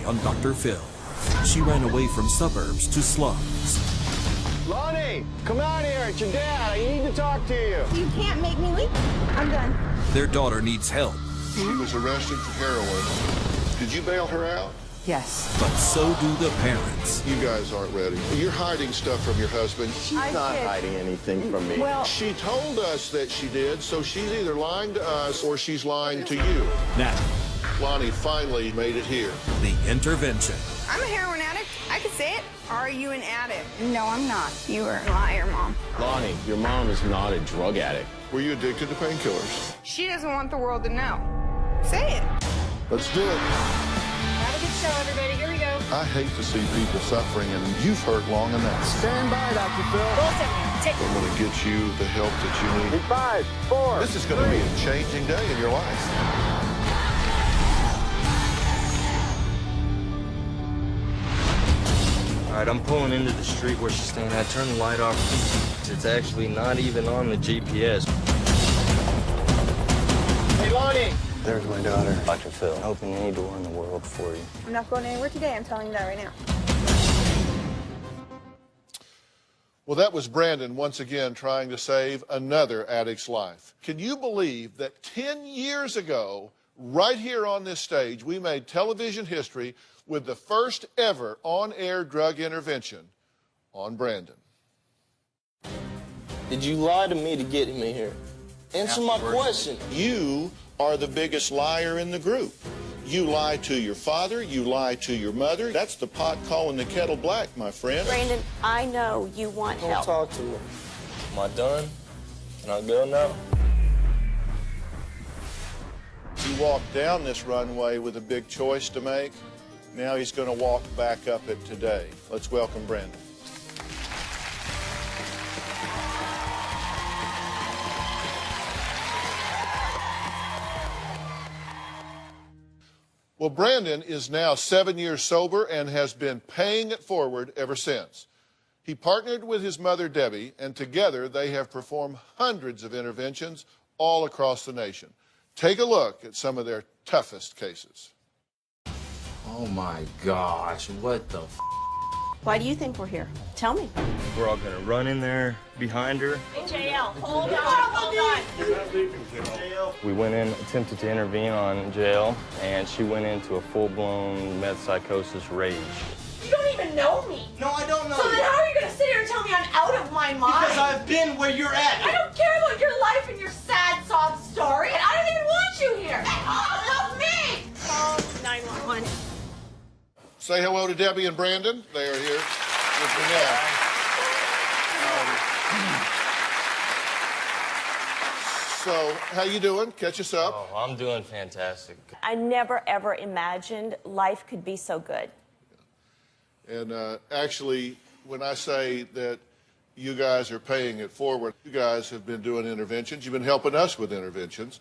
on Dr. Phil. She ran away from Suburbs to Slums. Loni, come out here. It's your dad. I need to talk to you. You can't make me leave. I'm done. Their daughter needs help. She was arrested for heroin. Did you bail her out? Yes. But so do the parents. You guys aren't ready. You're hiding stuff from your husband. She's not hiding anything from me. Well, She told us that she did, so she's either lying to us or she's lying to you. Now, Loni finally made it here. the intervention. I'm a heroin addict. I can say it. Are you an addict? no, I'm not. You are a liar, Mom. Loni, your mom is not a drug addict. Were you addicted to painkillers? She doesn't want the world to know. Say it. Let's do it. Have a good show, everybody. Here we go. I hate to see people suffering, and you've hurt long enough. Stand by, Dr. Phil. I'm going to get you the help that you need. 5, 4. This is going to be a changing day in your life. All right, I'm pulling into the street where she's staying. I turn the light off. It's actually not even on the GPS. Hey, Loni. There's my daughter. Dr. Phil, open any door in the world for you. I'm not going anywhere today. I'm telling you that right now. Well, that was Brandon once again trying to save another addict's life. Can you believe that 10 years ago, right here on this stage, we made television history with the first ever on-air drug intervention on Brandon? Did you lie to me to get me here? Answer my question. You are the biggest liar in the group. You lie to your father, you lie to your mother. That's the pot calling the kettle black, my friend. Brandon, I know you want Don't help. talk to her. Am I done? Can I go now? He walked down this runway with a big choice to make. Now he's going to walk back up it today. Let's welcome Brandon. Well, Brandon is now 7 years sober and has been paying it forward ever since. He partnered with his mother, Debbie, and together they have performed hundreds of interventions all across the nation. Take a look at some of their toughest cases. Oh my gosh, what the f? Why do you think we're here? Tell me. We're all gonna run in there behind her. JL, hold on. We went in, attempted to intervene on JL, and she went into a full-blown meth psychosis rage. You don't even know me. No, I don't know. So then how are you going to sit here and tell me I'm out of my mind? Because I've been where you're at. I don't care about your life and your sad sob story, and I don't even want you here. Help me! Call 911. Say hello to Debbie and Brandon. They are here with me now. So, how you doing? Catch us up. Oh, I'm doing fantastic. I never, ever imagined life could be so good. And actually, when I say that you guys are paying it forward, you guys have been doing interventions. You've been helping us with interventions.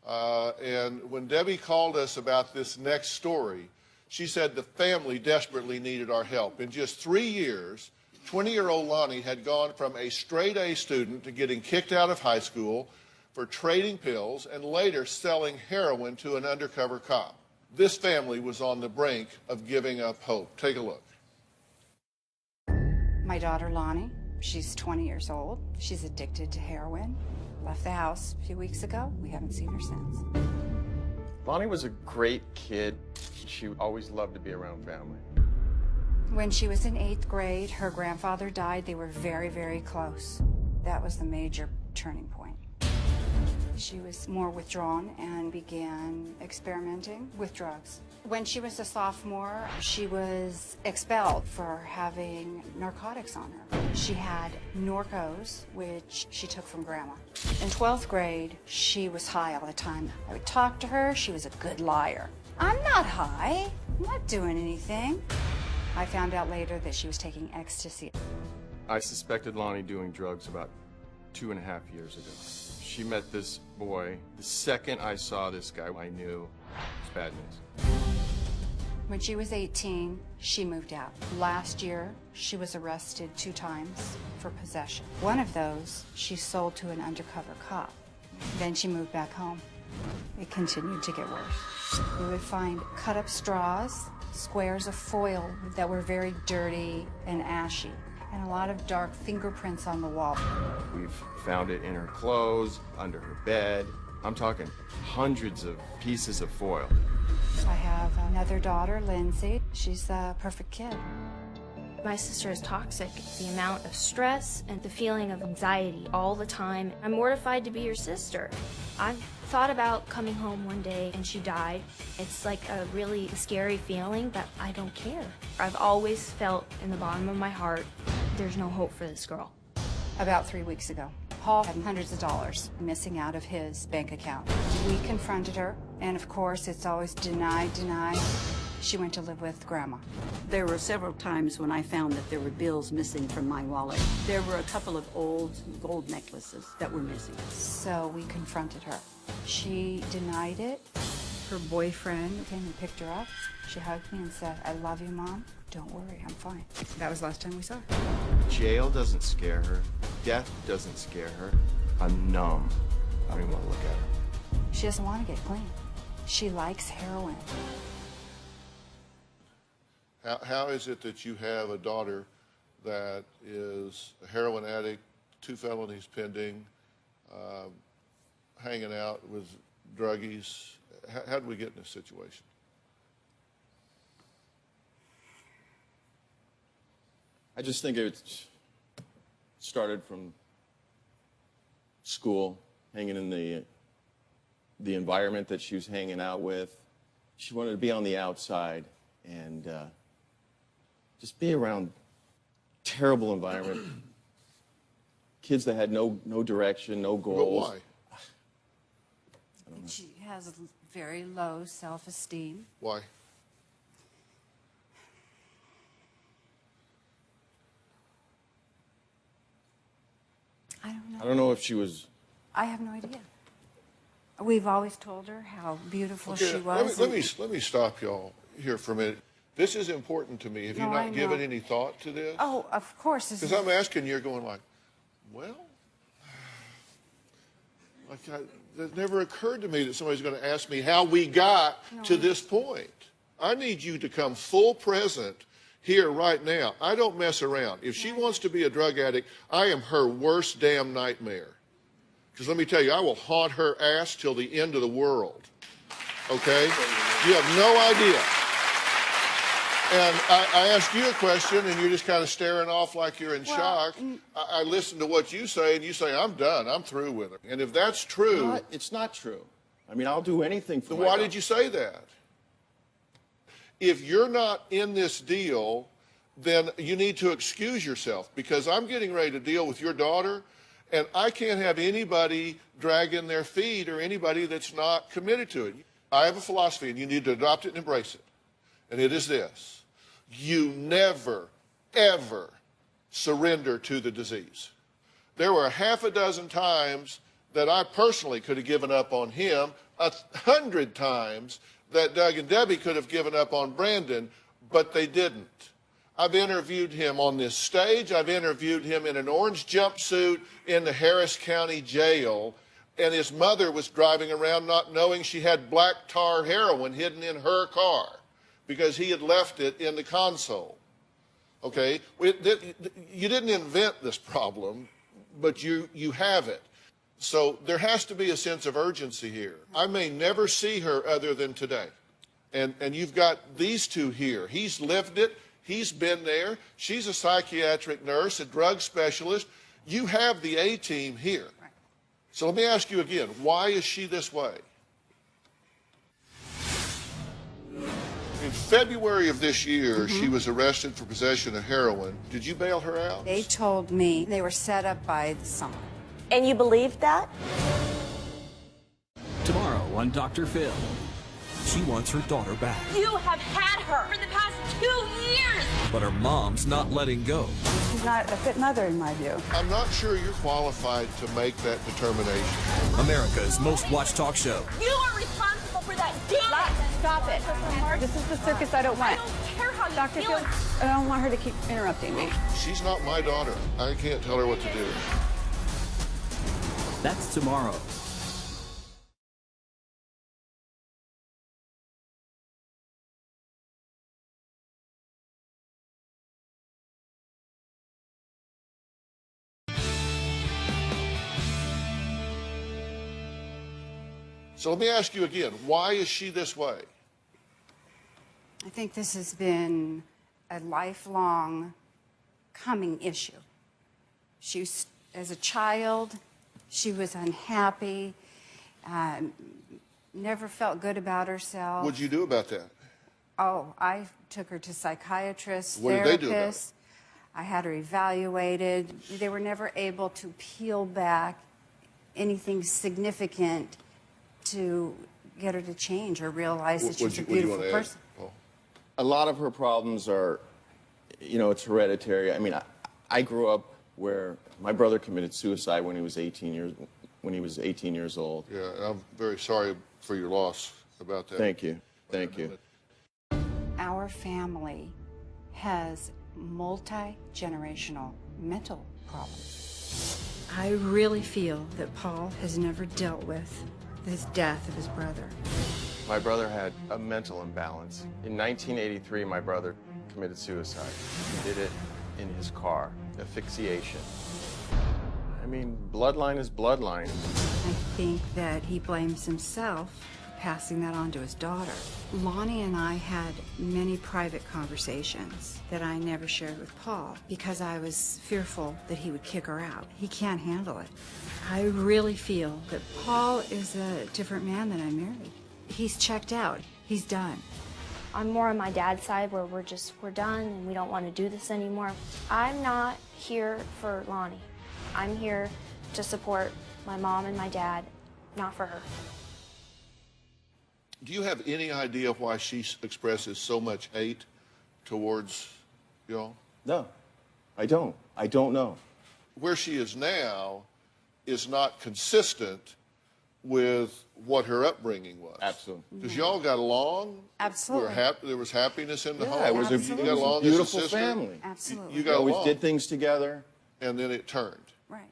And when Debbie called us about this next story, she said the family desperately needed our help. In just 3 years, 20-year-old Loni had gone from a straight-A student to getting kicked out of high school for trading pills and later selling heroin to an undercover cop. This family was on the brink of giving up hope. Take a look. My daughter, Loni, she's 20 years old. She's addicted to heroin. Left the house a few weeks ago. We haven't seen her since. Loni was a great kid. She always loved to be around family. When she was in 8th grade, her grandfather died. They were very, very close. That was the major turning point. She was more withdrawn and began experimenting with drugs. When she was a sophomore, she was expelled for having narcotics on her. She had Norcos, which she took from Grandma. In 12th grade, she was high all the time. I would talk to her. She was a good liar. I'm not high. I'm not doing anything. I found out later that she was taking ecstasy. I suspected Loni doing drugs about 2.5 years ago. She met this boy. The second I saw this guy, I knew it was bad news. When she was 18, she moved out. Last year, she was arrested 2 times for possession. One of those, she sold to an undercover cop. Then she moved back home. It continued to get worse. We would find cut-up straws, squares of foil that were very dirty and ashy, and a lot of dark fingerprints on the wall. We've found it in her clothes, under her bed. I'm talking hundreds of pieces of foil. I have another daughter, Lindsay. She's the perfect kid. My sister is toxic. The amount of stress and the feeling of anxiety all the time. I'm mortified to be your sister. I've thought about coming home one day and she died. It's like a really scary feeling, but I don't care. I've always felt in the bottom of my heart, there's no hope for this girl. About 3 weeks ago, Paul had hundreds of dollars missing out of his bank account. We confronted her, and of course, it's always deny, deny. She went to live with Grandma. There were several times when I found that there were bills missing from my wallet. There were a couple of old gold necklaces that were missing. So we confronted her. She denied it. Her boyfriend came and picked her up. She hugged me and said, "I love you, Mom. Don't worry, I'm fine." That was the last time we saw her. Jail doesn't scare her. Death doesn't scare her. I'm numb. I don't even want to look at her. She doesn't want to get clean. She likes heroin. How is it that you have a daughter that is a heroin addict, 2 felonies pending, hanging out with druggies? How did we get in this situation? I just think it started from school, hanging in the environment that she was hanging out with. She wanted to be on the outside and just be around terrible environment. Kids that had no direction, no goals. But why? I don't know. She has very low self-esteem. Why? I don't know. I don't know if she was... I have no idea. We've always told her how beautiful Okay, she was. let me stop y'all here for a minute. This is important to me. Have you No, I not given know. any thought to this? Oh, of course. Because I'm asking, you're going like, well, that never occurred to me that somebody's going to ask me how we got to this point. I need you to come full present here right now. I don't mess around. If she wants to be a drug addict, I am her worst damn nightmare. Because let me tell you, I will haunt her ass till the end of the world. Okay? You have no idea. And I ask you a question, and you're just kind of staring off like you're in shock. I listen to what you say, and you say, I'm done. I'm through with her. And if that's true... It's not true. I mean, I'll do anything for then my why daughter. did you say that? If you're not in this deal, then you need to excuse yourself, because I'm getting ready to deal with your daughter, and I can't have anybody dragging their feet or anybody that's not committed to it. I have a philosophy, and you need to adopt it and embrace it. And it is this. You never, ever surrender to the disease. There were 6 times that I personally could have given up on him, 100 times that Doug and Debbie could have given up on Brandon, but they didn't. I've interviewed him on this stage. I've interviewed him in an orange jumpsuit in the Harris County Jail, and his mother was driving around not knowing she had black tar heroin hidden in her car because he had left it in the console. Okay? You didn't invent this problem, but you have it. So there has to be a sense of urgency here. I may never see her other than today. And you've got these two here. He's lived it. He's been there. She's a psychiatric nurse, a drug specialist. You have the A-team here. So let me ask you again, why is she this way? In February of this year, she was arrested for possession of heroin. Did you bail her out? They told me they were set up by someone. And you believed that? Tomorrow on Dr. Phil. She wants her daughter back, You have had her for the past 2 years. but her mom's not letting go. She's not a fit mother in my view. I'm not sure you're qualified to make that determination. America's most watched talk show. You are responsible for that. Damn it. Stop it. This is the circus I don't I want. don't care how you Dr. feel. Phil, I don't want her to keep interrupting me. She's not my daughter. I can't tell her what to do. That's tomorrow. So let me ask you again, why is she this way? I think this has been a lifelong coming issue. As a child, she was unhappy, never felt good about herself. What'd you do about that? Oh, I took her to psychiatrists, What did therapists. they do about it? I had her evaluated. They were never able to peel back anything significant to get her to change or realize that she's a beautiful person. A lot of her problems are, you know, it's hereditary. I mean, I grew up where my brother committed suicide when he was 18 years old. Yeah, I'm very sorry for your loss about that. Thank you. Thank you. Our family has multi-generational mental problems. I really feel that Paul has never dealt with the death of his brother. My brother had a mental imbalance. In 1983, my brother committed suicide. He did it in his car. Asphyxiation. I mean, bloodline is bloodline. I think that he blames himself for passing that on to his daughter. Loni and I had many private conversations that I never shared with Paul because I was fearful that he would kick her out. He can't handle it. I really feel that Paul is a different man than I married. He's checked out. He's done. I'm more on my dad's side where we're done and we don't want to do this anymore. I'm not here for Loni. I'm here to support my mom and my dad, not for her. Do you have any idea why she expresses so much hate towards y'all? No, I don't. I don't know. Where she is now is not consistent with what her upbringing was. Absolutely. Because y'all got along. Absolutely. There was happiness in the home. It was a Absolutely. You got along beautiful as a sister. family. Absolutely. You We got always along. did things together. And then it turned. Right.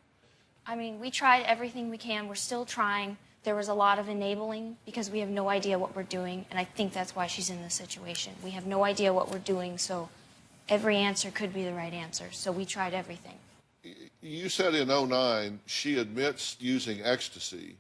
I mean, we tried everything we can. We're still trying. There was a lot of enabling because we have no idea what we're doing, and I think that's why she's in this situation. We have no idea what we're doing, so every answer could be the right answer. So we tried everything. You said in 2009 she admits using ecstasy,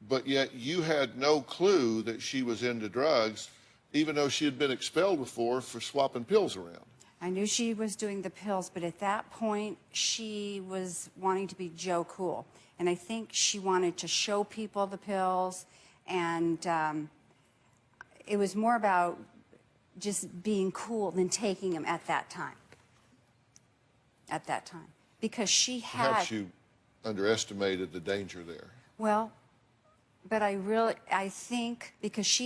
but yet you had no clue that she was into drugs, even though she had been expelled before for swapping pills around. I knew she was doing the pills, but at that point, she was wanting to be Joe Cool. And I think she wanted to show people the pills, and it was more about just being cool than taking them at that time. At that time. Because she had... Perhaps you underestimated the danger there. Well, but I think because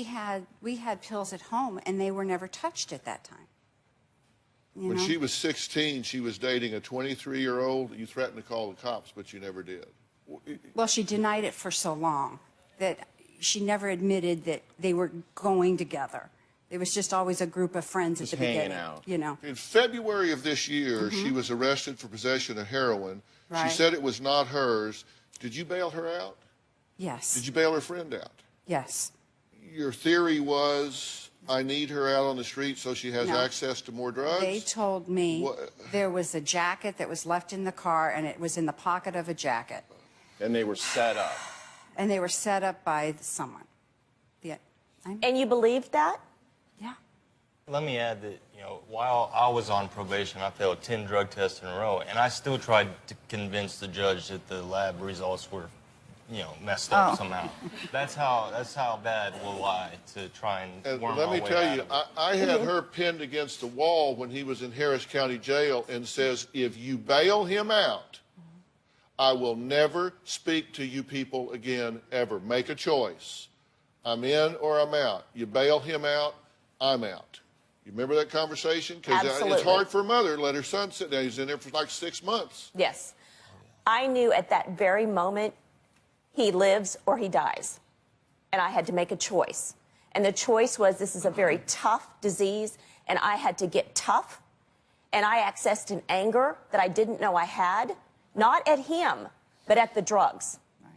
we had pills at home, and they were never touched at that time. When she was 16, she was dating a 23-year-old. You threatened to call the cops, but you never did. Well, she denied it for so long that she never admitted that they were going together. It was just always a group of friends at the beginning. Out. You know. In February of this year, she was arrested for possession of heroin. Right. She said it was not hers. Did you bail her out? Yes. Did you bail her friend out? Yes. Your theory was, I need her out on the street so she has access to more drugs? They told me there was a jacket that was left in the car, and it was in the pocket of a jacket. And they were set up. And they were set up by someone. Yeah. And you believed that? Yeah. Let me add that, you know, while I was on probation, I failed 10 drug tests in a row, and I still tried to convince the judge that the lab results were, you know, messed up somehow. That's how bad we'll lie to try and worm let our me way tell out you, of it. I had her pinned against the wall when he was in Harris County Jail and says, if you bail him out, I will never speak to you people again, ever. Make a choice. I'm in or I'm out. You bail him out, I'm out. You remember that conversation? Because it's hard for a mother to let her son sit down. He's in there for like 6 months. Yes. I knew at that very moment he lives or he dies. And I had to make a choice. And the choice was, this is a very tough disease, and I had to get tough. And I accessed an anger that I didn't know I had, not at him, but at the drugs. Right.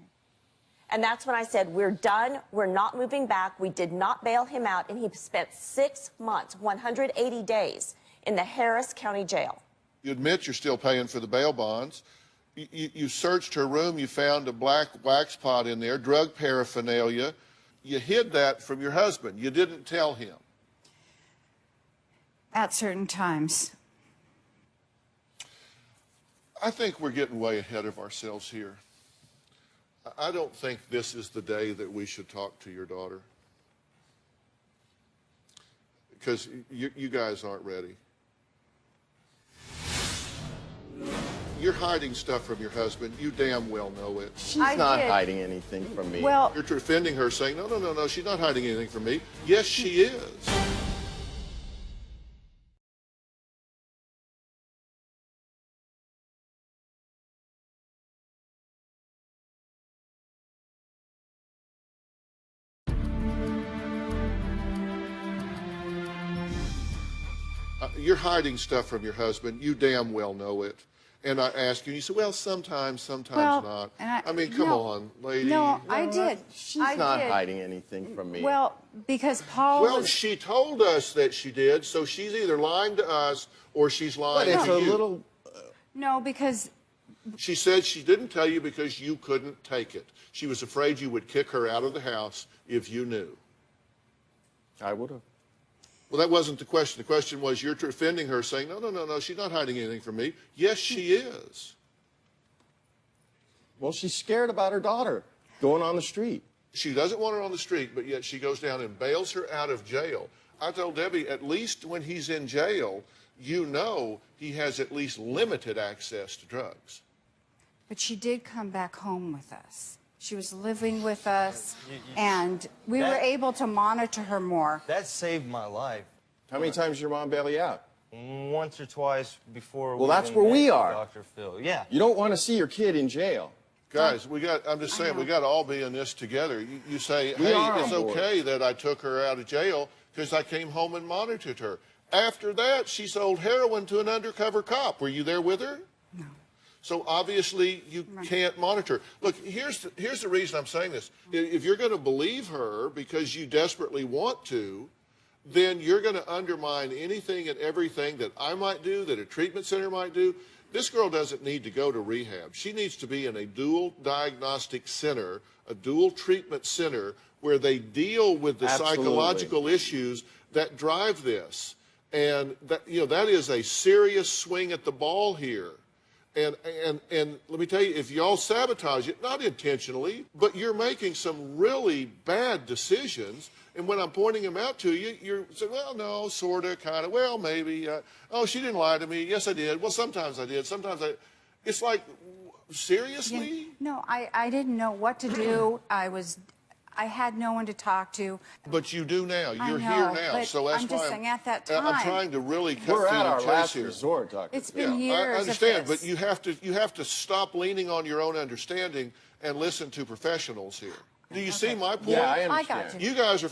And that's when I said, we're done. We're not moving back. We did not bail him out. And he spent 6 months, 180 days in the Harris County Jail. You admit you're still paying for the bail bonds. You searched her room, you found a black wax pot in there, drug paraphernalia. You hid that from your husband. You didn't tell him. At certain times. I think we're getting way ahead of ourselves here. I don't think this is the day that we should talk to your daughter. Because you guys aren't ready. You're hiding stuff from your husband. You damn well know it. She's not hiding anything from me. Well, you're defending her, saying, no, she's not hiding anything from me. Yes, she is. You're hiding stuff from your husband. You damn well know it. And I ask you, and you say, well, sometimes not. I mean, come on, lady. No, I did. She's not hiding anything from me. Well, because Paul Well, she told us that she did, so she's either lying to us or she's lying to you. But it's a little... No, because... She said she didn't tell you because you couldn't take it. She was afraid you would kick her out of the house if you knew. I would have. Well, that wasn't the question. The question was, you're defending her, saying, no, she's not hiding anything from me. Yes, she is. Well, she's scared about her daughter going on the street. She doesn't want her on the street, but yet she goes down and bails her out of jail. I told Debbie, at least when he's in jail, you know he has at least limited access to drugs. But she did come back home with us. She was living with us, and we were able to monitor her more. That saved my life. How many times did your mom bail you out? Once or twice before. Well, that's where we are. Dr. Phil. Yeah. You don't want to see your kid in jail. Guys, I'm just saying, we got to all be in this together. You say, hey, it's okay that I took her out of jail because I came home and monitored her. After that, she sold heroin to an undercover cop. Were you there with her? No. So obviously you can't monitor. Look, here's the reason I'm saying this. If you're going to believe her because you desperately want to, then you're going to undermine anything and everything that I might do, that a treatment center might do. This girl doesn't need to go to rehab. She needs to be in a dual diagnostic center, a dual treatment center, where they deal with the psychological issues that drive this. And that, that is a serious swing at the ball here. And let me tell you, if y'all sabotage it, not intentionally, but you're making some really bad decisions, and when I'm pointing them out to you, you're saying, well, no, sort of, kind of, well, maybe. Oh, she didn't lie to me. Yes, I did. Well, sometimes I did. Sometimes I... It's like, seriously? Yeah, no, I didn't know what to do. I had no one to talk to. But you do now. You're here now. So that's I'm just saying at that time. I'm trying to really cut We're through at the our chase last here. resort, Doctor. It's been years. I understand, of this. but you have to stop leaning on your own understanding and listen to professionals here. Do you see my point? Yeah, I understand. I got you. You guys are.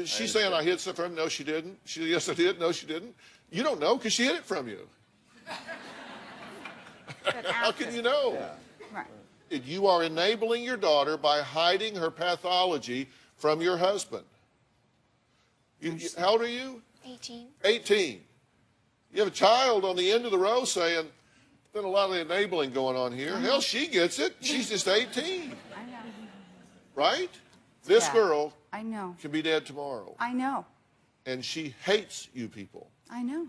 She's saying I hid something from her. No, she didn't. Yes, I did. No, she didn't. You don't know because she hid it from you. How can you know? Yeah. Right. You are enabling your daughter by hiding her pathology from your husband. How old are you? 18. 18. You have a child on the end of the row saying, there's been a lot of enabling going on here. Hell, she gets it. She's just 18. I know. Right? This girl I know. can be dead tomorrow. I know. And she hates you people. I know.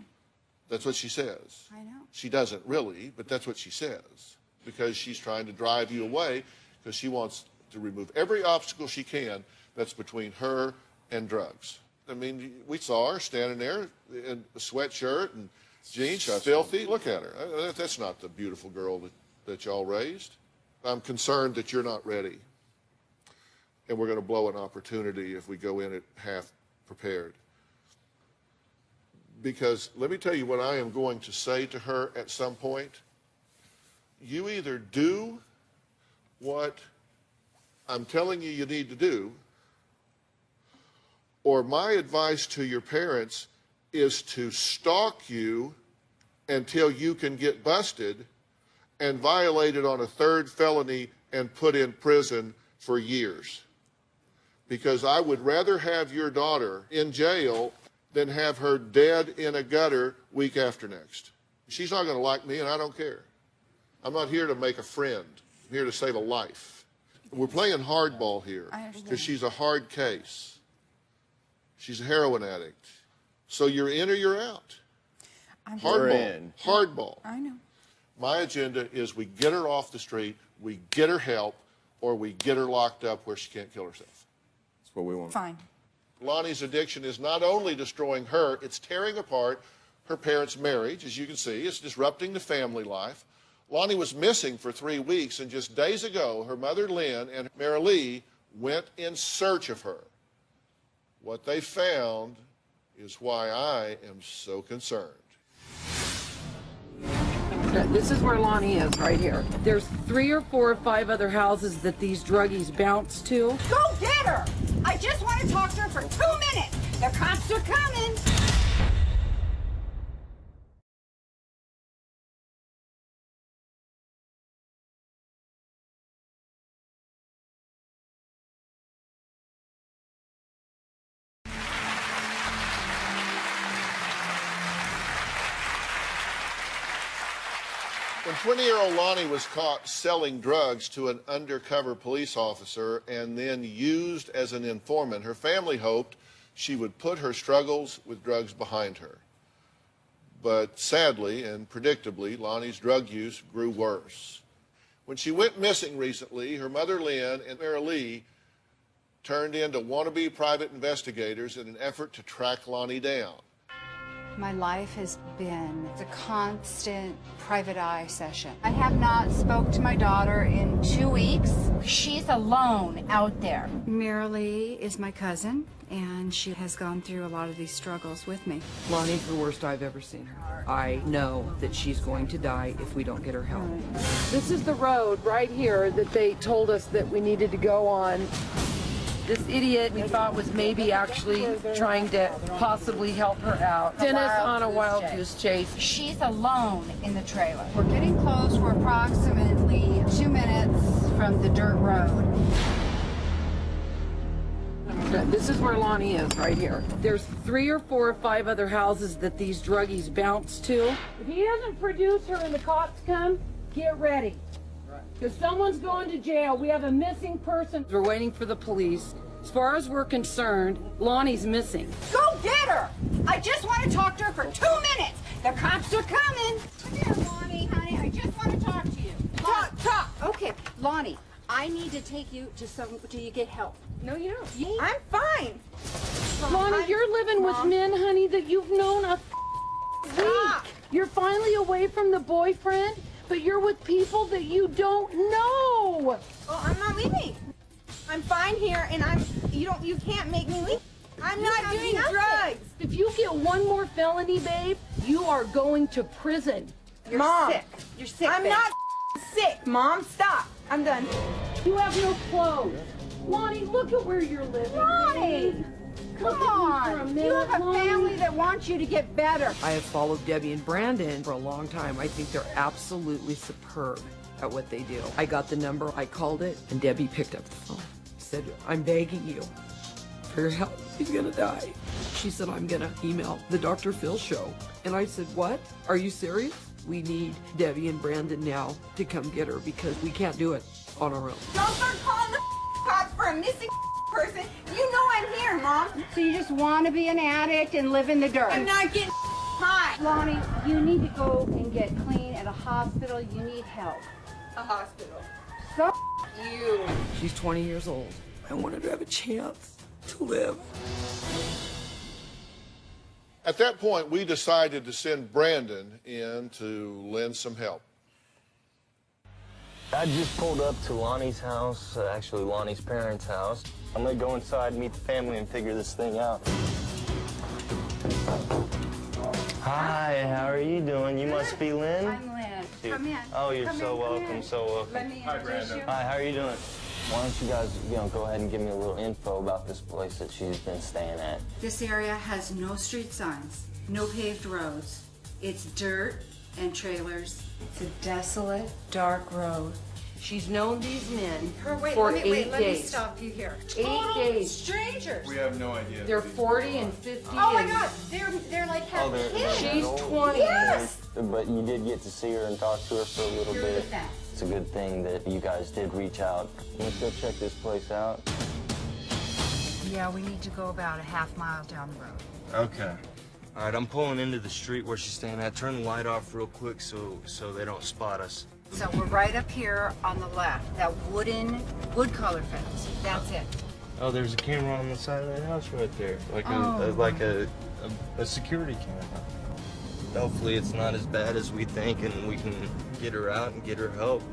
That's what she says. I know. She doesn't really, but that's what she says. Because she's trying to drive you away because she wants to remove every obstacle she can that's between her and drugs. I mean, we saw her standing there in a sweatshirt and jeans, filthy. Look at her. That's not the beautiful girl that y'all raised. I'm concerned that you're not ready. And we're going to blow an opportunity if we go in it half prepared. Because let me tell you what I am going to say to her at some point. You either do what I'm telling you need to do, or my advice to your parents is to stalk you until you can get busted and violated on a third felony and put in prison for years. Because I would rather have your daughter in jail than have her dead in a gutter week after next. She's not going to like me, and I don't care. I'm not here to make a friend. I'm here to save a life. We're playing hardball here because she's a hard case. She's a heroin addict. So you're in or you're out. Hardball. Hardball. I know. My agenda is we get her off the street, we get her help, or we get her locked up where she can't kill herself. That's what we want. Fine. Loni's addiction is not only destroying her, it's tearing apart her parents' marriage, as you can see. It's disrupting the family life. Loni was missing for 3 weeks, and just days ago, her mother, Lynn, and Marilee went in search of her. What they found is why I am so concerned. This is where Loni is, right here. There's 3 or 4 or 5 other houses that these druggies bounce to. Go get her! I just want to talk to her for 2 minutes. The cops are coming. When 20-year-old Loni was caught selling drugs to an undercover police officer and then used as an informant, her family hoped she would put her struggles with drugs behind her. But sadly and predictably, Loni's drug use grew worse. When she went missing recently, her mother, Lynn, and Marilee turned into wannabe private investigators in an effort to track Loni down. My life has been a constant private eye session. I have not spoke to my daughter in 2 weeks. She's alone out there. Marilee is my cousin, and she has gone through a lot of these struggles with me. Loni's the worst I've ever seen her. I know that she's going to die if we don't get her help. This is the road right here that they told us that we needed to go on. This idiot we thought was maybe actually trying to possibly help her out. Dennis on a wild goose chase. She's alone in the trailer. We're getting close. We're approximately 2 minutes from the dirt road. This is where Loni is, right here. There's 3 or 4 or 5 other houses that these druggies bounce to. If he doesn't produce her and the cops come, get ready. Because someone's going to jail. We have a missing person. We're waiting for the police. As far as we're concerned, Loni's missing. Go get her! I just want to talk to her for 2 minutes. The cops are coming. Come here, Loni, honey. I just want to talk to you. Talk. Okay, Loni, I need to take you to till you get help. No, you don't. I'm fine. Loni, you're living with men, honey, that you've known a week. You're finally away from the boyfriend, but you're with people that you don't know. Well, I'm not leaving. I'm fine here, and you can't make me leave. I'm not doing drugs. If you get one more felony, babe, you are going to prison. Mom, sick. You're sick, I'm babe. not sick. Mom, stop. I'm done. You have no clothes. Loni, look at where you're living. Loni! Come on! You have a family that wants you to get better. I have followed Debbie and Brandon for a long time. I think they're absolutely superb at what they do. I got the number, I called it, and Debbie picked up the phone. Said, I'm begging you for your help. He's gonna die. She said, I'm gonna email the Dr. Phil show. And I said, what? Are you serious? We need Debbie and Brandon now to come get her because we can't do it on our own. Don't start calling the cops for a missing person. You know I'm here, Mom. So you just want to be an addict and live in the dirt? I'm not getting high. Loni, you need to go and get clean at a hospital. You need help. A hospital. So You. She's 20 years old. I want her to have a chance to live. At that point, we decided to send Brandon in to lend some help. I just pulled up to Lonnie's house, actually Lonnie's parents' house. I'm gonna go inside, meet the family, and figure this thing out. Hi, how are you doing? You must be Lynn? I'm Lynn. Come in. Oh, you're Come so in, welcome, so welcome. Let me introduce you. Hi, how are you doing? Why don't you guys, go ahead and give me a little info about this place that she's been staying at. This area has no street signs, no paved roads. It's dirt and trailers. It's a desolate, dark road. She's known these men Wait, for let 8 me days. stop you here. 8 days. Strangers. We have no idea. They're 40 and 50. Oh my and God, they're like having kids. She's 20. Yes. But you did get to see her and talk to her for a little Here's bit. the fact. It's a good thing that you guys did reach out. Let's go check this place out. Yeah, we need to go about a half mile down the road. Okay. All right, I'm pulling into the street where she's staying at. Turn the light off real quick so they don't spot us. So we're right up here on the left, that wood color fence. That's it. Oh, there's a camera on the side of the house right there, like a security camera. Hopefully it's not as bad as we think and we can get her out and get her help.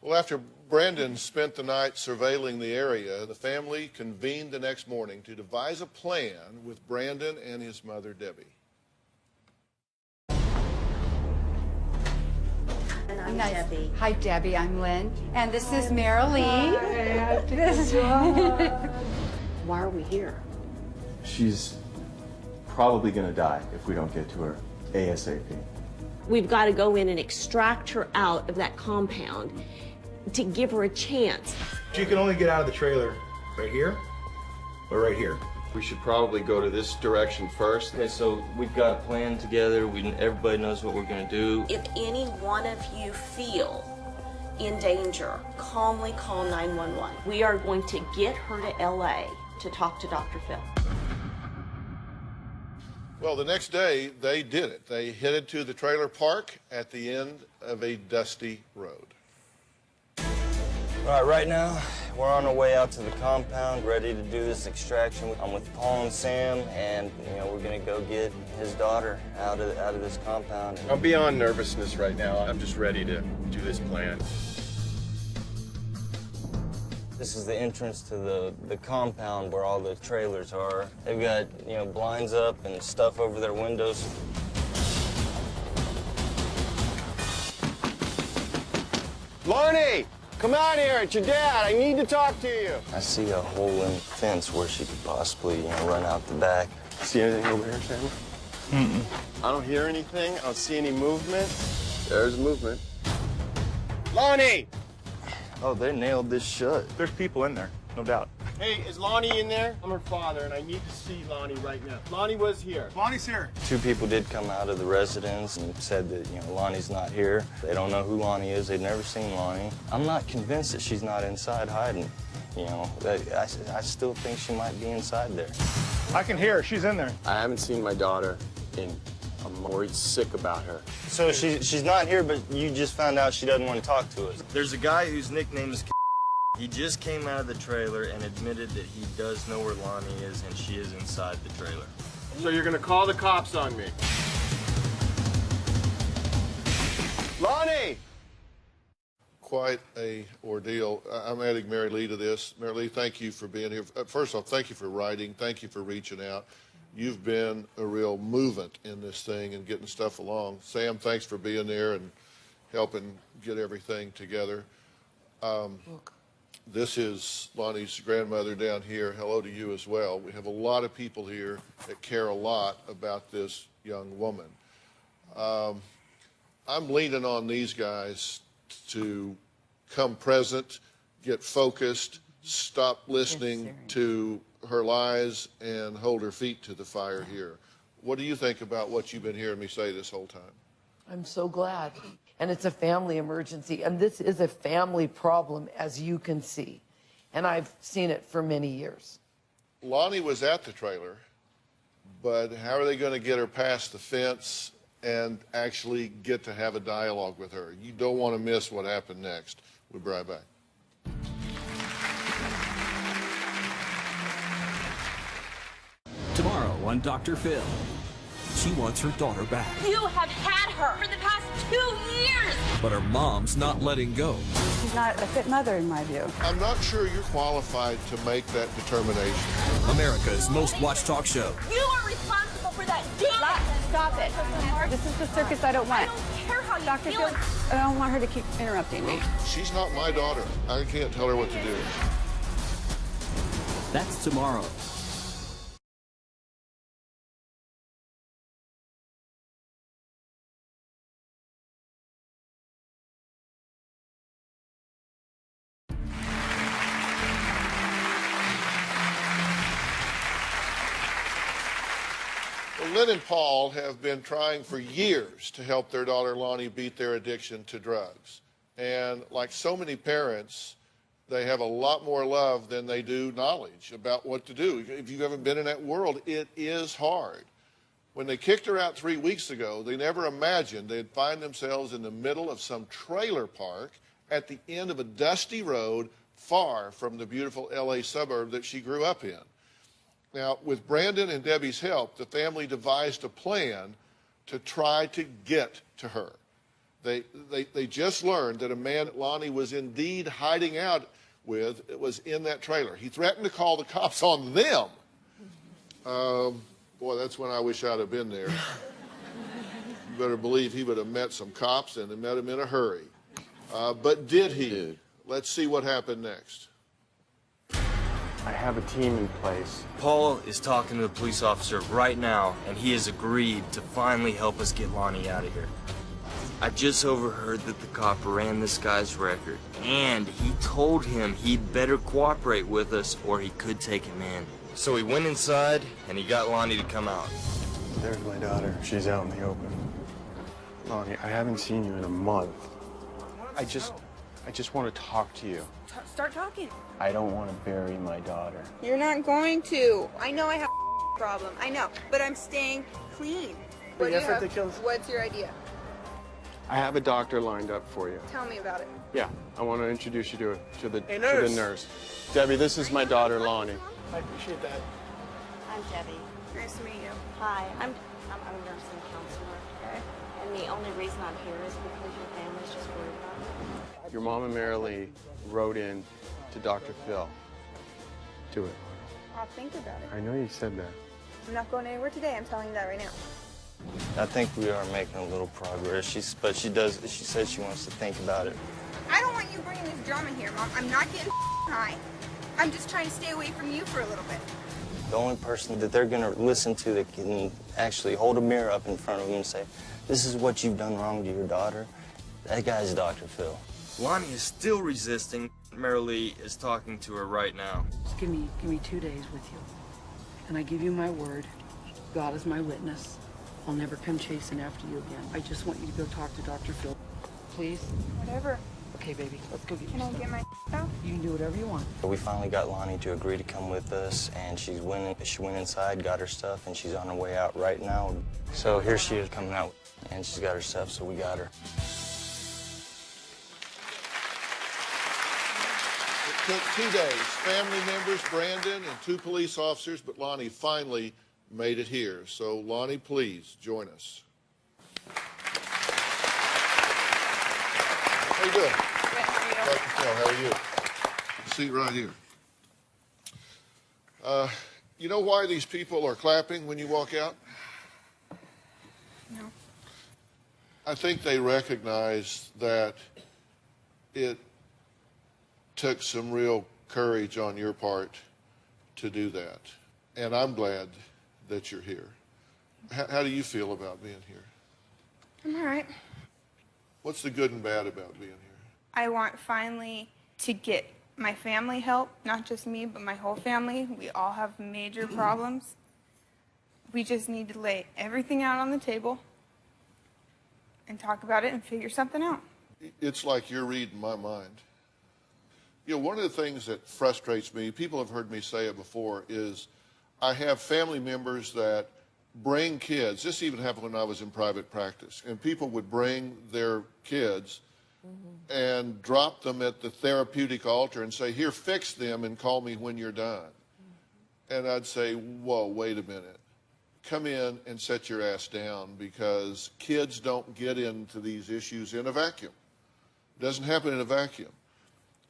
Well, after Brandon spent the night surveilling the area, the family convened the next morning to devise a plan with Brandon and his mother, Debbie. And I'm Debbie. Hi, Debbie. I'm Lynn. And this is Marilee. Why are we here? She's probably gonna die if we don't get to her ASAP. We've got to go in and extract her out of that compound to give her a chance. She can only get out of the trailer right here or right here. We should probably go to this direction first. Okay, so we've got a plan together. Everybody knows what we're gonna do. If any one of you feel in danger, calmly call 911. We are going to get her to LA to talk to Dr. Phil. Well, the next day, they did it. They headed to the trailer park at the end of a dusty road. All right, right now, we're on our way out to the compound, ready to do this extraction. I'm with Paul and Sam, and we're gonna go get his daughter out of this compound. I'm beyond nervousness right now. I'm just ready to do this plan. This is the entrance to the compound where all the trailers are. They've got, blinds up and stuff over their windows. Loni, come out here. It's your dad. I need to talk to you. I see a hole in the fence where she could possibly, run out the back. See anything over here, Sam? I don't hear anything. I don't see any movement. There's movement. Loni! Oh, they nailed this shut. There's people in there, no doubt. Hey, is Loni in there? I'm her father, and I need to see Loni right now. Loni was here. Lonnie's here. 2 people did come out of the residence and said that, Lonnie's not here. They don't know who Lonnie is. They've never seen Lonnie. I'm not convinced that she's not inside hiding. I still think she might be inside there. I can hear her. She's in there. I haven't seen my daughter in. I'm worried sick about her. So she's not here, but you just found out she doesn't want to talk to us. There's a guy whose nickname is He just came out of the trailer and admitted that he does know where Lonnie is and she is inside the trailer. So you're gonna call the cops on me? Loni! Quite a ordeal. I'm adding Marilee to this. Marilee, thank you for being here. First off, thank you for writing. Thank you for reaching out. You've been a real movement in this thing and getting stuff along. Sam, thanks for being there and helping get everything together. This is Lonnie's grandmother down here. Hello to you as well. We have a lot of people here that care a lot about this young woman. I'm leaning on these guys to come present, get focused, stop listening to her lies, and hold her feet to the fire here. What do you think about what you've been hearing me say this whole time? I'm so glad. And it's a family emergency. And this is a family problem, as you can see. And I've seen it for many years. Loni was at the trailer, but how are they going to get her past the fence and actually get to have a dialogue with her? You don't want to miss what happened next. We'll be right back. Tomorrow on Dr. Phil. She wants her daughter back. You have had her for the past 2 years! But her mom's not letting go. She's not a fit mother, in my view. I'm not sure you're qualified to make that determination. America's most watched talk show. You are responsible for that demon! Stop it. This is the circus I don't want. I don't care how you Dr. feel. Phil, I don't want her to keep interrupting me. She's not my daughter. I can't tell her what to do. That's tomorrow. Lynn and Paul have been trying for years to help their daughter Loni beat their addiction to drugs. And like so many parents, they have a lot more love than they do knowledge about what to do. If you haven't been in that world, it is hard. When they kicked her out 3 weeks ago, they never imagined they'd find themselves in the middle of some trailer park at the end of a dusty road far from the beautiful LA suburb that she grew up in. Now, with Brandon and Debbie's help, the family devised a plan to try to get to her. They just learned that a man that Loni was indeed hiding out with was in that trailer. He threatened to call the cops on them. Boy, that's when I wish I'd have been there. You better believe he would have met some cops and met them in a hurry. But did he? Dude. Let's see what happened next. I have a team in place. Paul is talking to the police officer right now, and he has agreed to finally help us get Loni out of here. I just overheard that the cop ran this guy's record, and he told him he'd better cooperate with us or he could take him in. So he went inside, and he got Loni to come out. There's my daughter. She's out in the open. Loni, I haven't seen you in a month. I just want to talk to you. Start talking. I don't want to bury my daughter. You're not going to. I know I have a problem. I know, but I'm staying clean. What do you have? What's your idea? I have a doctor lined up for you. Tell me about it. Yeah, I want to introduce you to the nurse. Debbie, this is my daughter, Loni. I appreciate that. I'm Debbie. Nice to meet you. Hi, I'm a nursing counselor. Okay. And the only reason I'm here is because your family's just worried about me. Your mom and Marilee wrote in to Dr. Phil. Do it. I'll think about it. I know you said that. I'm not going anywhere today. I'm telling you that right now. I think we are making a little progress. She said she wants to think about it. I don't want you bringing this drama here, Mom. I'm not getting high. I'm just trying to stay away from you for a little bit. The only person that they're going to listen to that can actually hold a mirror up in front of them and say, this is what you've done wrong to your daughter, that guy's Dr. Phil. Loni is still resisting. Marilee is talking to her right now. Just give me 2 days with you. And I give you my word, God is my witness, I'll never come chasing after you again. I just want you to go talk to Dr. Phil. Please? Whatever. Okay, baby, let's go get Can I get my out? You can do whatever you want. We finally got Loni to agree to come with us, and she went inside, got her stuff, and she's on her way out right now. So here she is coming out, and she's got her stuff, so we got her. It took 2 days. Family members, Brandon, and 2 police officers, but Loni finally made it here. So, Loni, please join us. How you doing? Good, how are you? Dr. Phil, how are you? Seat right here. You know why these people are clapping when you walk out? No. I think they recognize that it took some real courage on your part to do that. And I'm glad that you're here. How do you feel about being here? I'm all right. What's the good and bad about being here? I want finally to get my family help, not just me, but my whole family. We all have major problems. We just need to lay everything out on the table and talk about it and figure something out. It's like you're reading my mind. You know, one of the things that frustrates me, people have heard me say it before, is I have family members that bring kids. This even happened when I was in private practice. And people would bring their kids and drop them at the therapeutic altar and say, here, fix them and call me when you're done. And I'd say, whoa, wait a minute. Come in and set your ass down, because kids don't get into these issues in a vacuum. It doesn't happen in a vacuum.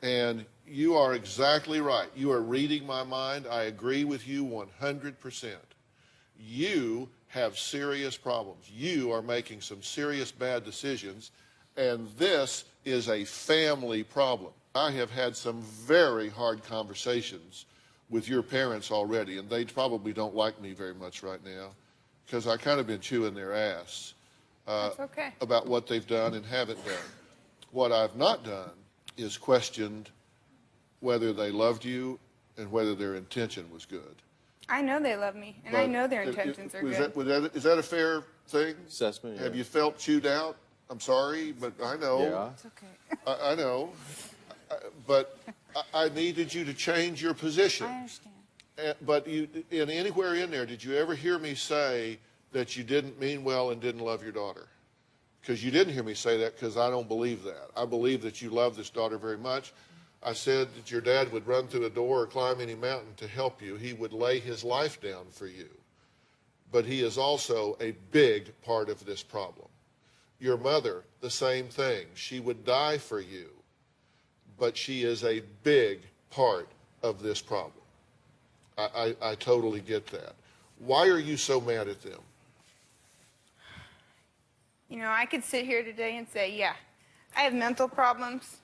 And you are exactly right. You are reading my mind. I agree with you 100%. You have serious problems. You are making some serious bad decisions, and this is a family problem. I have had some very hard conversations with your parents already, and they probably don't like me very much right now, because I kind of been chewing their ass about what they've done and haven't done. What I've not done is questioned whether they loved you and whether their intention was good. I know they love me, and I know their intentions are good. Is that a fair thing? Assessment, yeah. Have you felt chewed out? I'm sorry, but I know. Yeah. It's okay. I know. But I needed you to change your position. I understand. But anywhere in there, did you ever hear me say that you didn't mean well and didn't love your daughter? Because you didn't hear me say that, because I don't believe that. I believe that you love this daughter very much. I said that your dad would run through a door or climb any mountain to help you. He would lay his life down for you. But he is also a big part of this problem. Your mother, the same thing. She would die for you, but she is a big part of this problem. I totally get that. Why are you so mad at them? You know, I could sit here today and say, yeah, I have mental problems.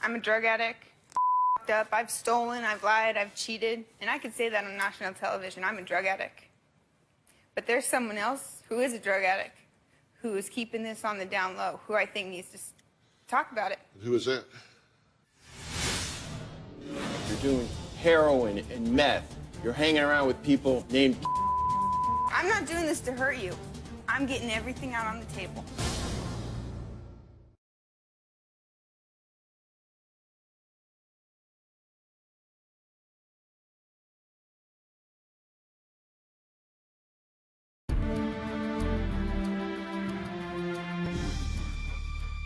I'm a drug addict. Up. I've stolen, I've lied, I've cheated. And I could say that on national television. I'm a drug addict. But there's someone else who is a drug addict, who is keeping this on the down low, who I think needs to talk about it. Who is that? You're doing heroin and meth. You're hanging around with people named... I'm not doing this to hurt you. I'm getting everything out on the table.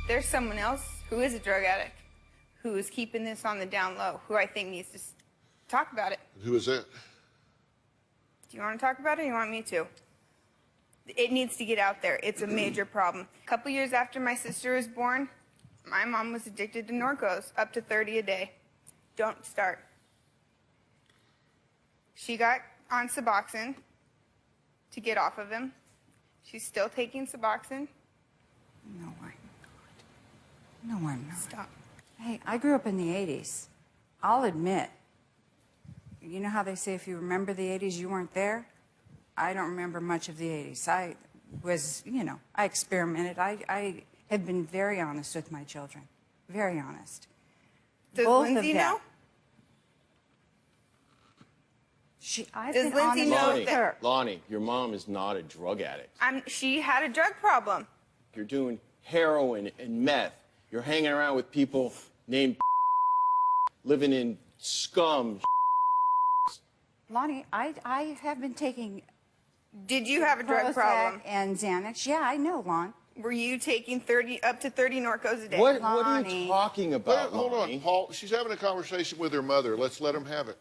There's someone else who is a drug addict, who is keeping this on the down low, who I think needs to talk about it. Who is that? Do you want to talk about it or you want me to? It needs to get out there. It's a major problem. A couple years after my sister was born, my mom was addicted to Norcos, up to 30 a day. Don't start. She got on Suboxone to get off of him. She's still taking Suboxone. No, I'm not. No, I'm not. Stop. Hey, I grew up in the 80s. I'll admit, you know how they say if you remember the 80s, you weren't there? I don't remember much of the 80s. I was, you know, I experimented. I have been very honest with my children. Very honest. Does Both Lindsay of them. know? I've Does been Lindsay honest know with that- her. Lonnie, your mom is not a drug addict. She had a drug problem. You're doing heroin and meth. You're hanging around with people named living in scum. Lonnie, I have been taking. Did you have a drug Prozac problem? and Xanax. Yeah, I know, Lon. Were you taking up to 30 Norcos a day? What are you talking about, Hold on, Lonnie? Paul. She's having a conversation with her mother. Let's let them have it.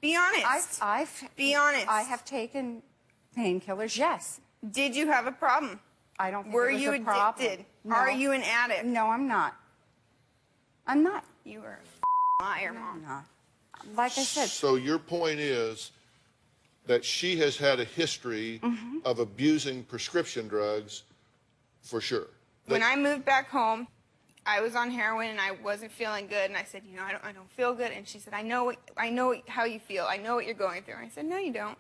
Be honest. Be honest. I have taken painkillers. Yes. Did you have a problem? I don't think Were it was you a problem. addicted? No. Are you an addict? No, I'm not. I'm not. You are a liar, Mom. I'm not. Like I said. So your point is that she has had a history of abusing prescription drugs for sure. When I moved back home, I was on heroin and I wasn't feeling good. And I said, you know, I don't feel good. And she said, I know how you feel. I know what you're going through. And I said, no, you don't.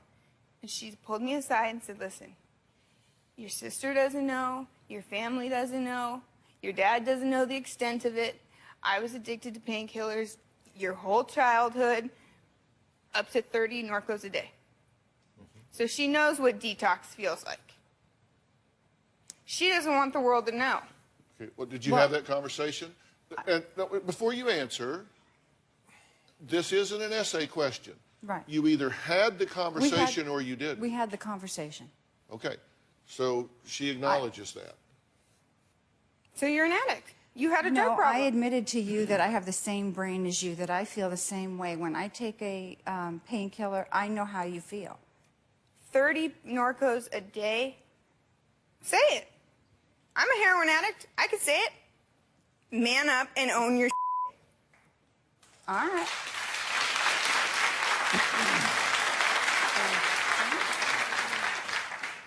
And she pulled me aside and said, listen, your sister doesn't know. Your family doesn't know. Your dad doesn't know the extent of it. I was addicted to painkillers your whole childhood, up to 30 Norcos a day. So she knows what detox feels like. She doesn't want the world to know. Okay. Well, did you have that conversation? And before you answer, this isn't an essay question. Right. You either had the conversation or you didn't. We had the conversation. Okay. So she acknowledges that. So you're an addict. You had a drug No, problem. I admitted to you that I have the same brain as you, that I feel the same way. When I take a painkiller, I know how you feel. 30 Norcos a day? Say it. I'm a heroin addict. I can say it. Man up and own your All right.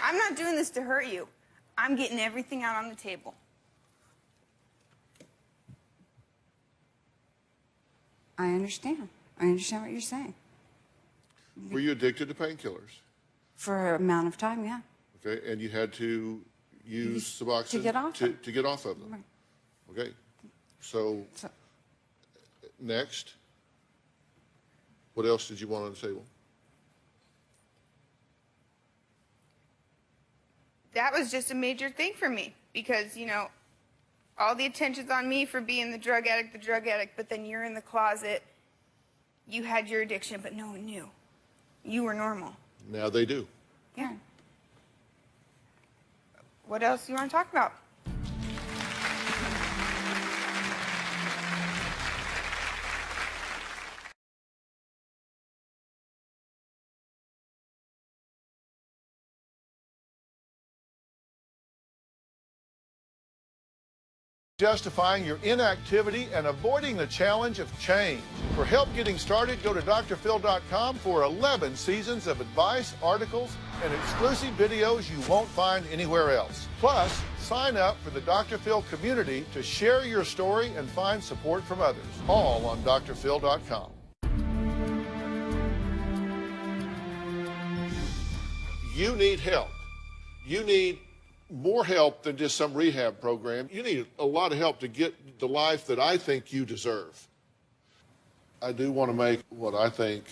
I'm not doing this to hurt you. I'm getting everything out on the table. I understand. I understand what you're saying. Were you addicted to painkillers? For an amount of time, yeah. Okay. And you had to use Suboxone to get off to get off of them. Right. Okay. So next, what else did you want on the table? that was just a major thing for me because, you know, all the attention's on me for being the drug addict, but then you're in the closet, you had your addiction, but no one knew. You were normal. Now they do. Yeah. What else do you want to talk about? Justifying your inactivity and avoiding the challenge of change. For help getting started, go to drphil.com for 11 seasons of advice, articles, and exclusive videos you won't find anywhere else. Plus, sign up for the Dr. Phil community to share your story and find support from others. All on drphil.com. You need help. You need more help than just some rehab program. You need a lot of help to get the life that I think you deserve. I do want to make what I think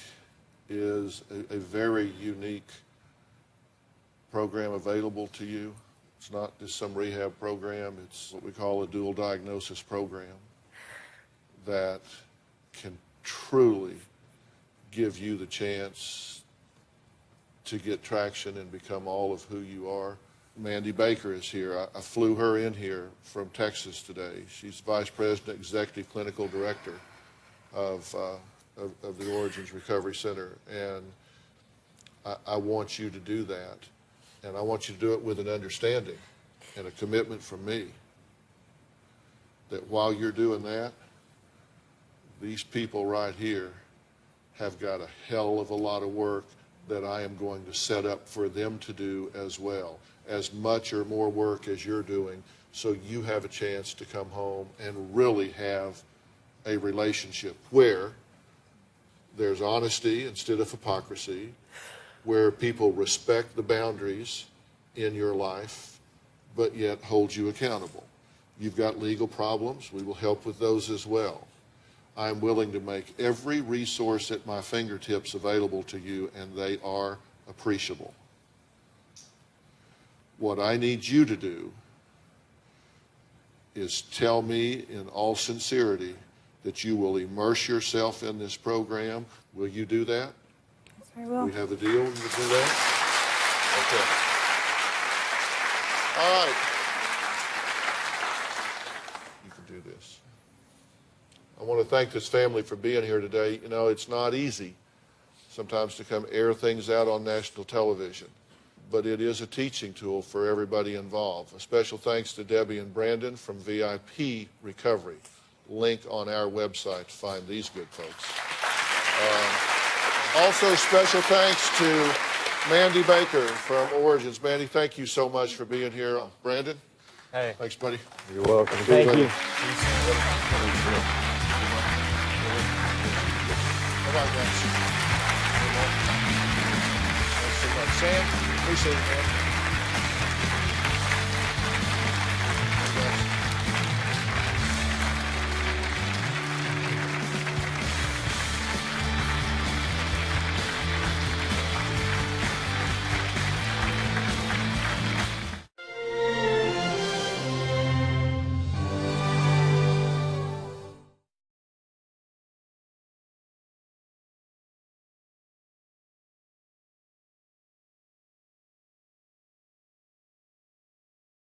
is a very unique program available to you. It's not just some rehab program. It's what we call a dual diagnosis program that can truly give you the chance to get traction and become all of who you are. Mandy Baker is here. I flew her in here from Texas today. She's Vice President, Executive Clinical Director of the Origins Recovery Center. And I want you to do that. And I want you to do it with an understanding and a commitment from me that while you're doing that, these people right here have got a hell of a lot of work that I am going to set up for them to do as well. As much or more work as you're doing, so you have a chance to come home and really have a relationship where there's honesty instead of hypocrisy, where people respect the boundaries in your life, but yet hold you accountable. You've got legal problems, we will help with those as well. I'm willing to make every resource at my fingertips available to you, and they are appreciable. What I need you to do is tell me in all sincerity that you will immerse yourself in this program. Will you do that? Yes, I will. We have a deal? You will do that? Okay. All right. You can do this. I want to thank this family for being here today. You know, it's not easy sometimes to come air things out on national television, but it is a teaching tool for everybody involved. A special thanks to Debbie and Brandon from VIP Recovery. Link on our website to find these good folks. Also, special thanks to Mandy Baker from Origins. Mandy, thank you so much for being here. Brandon? Hey. Thanks, buddy. You're welcome. Thank you. All right, guys. Thanks so much. Sam, appreciate it, man.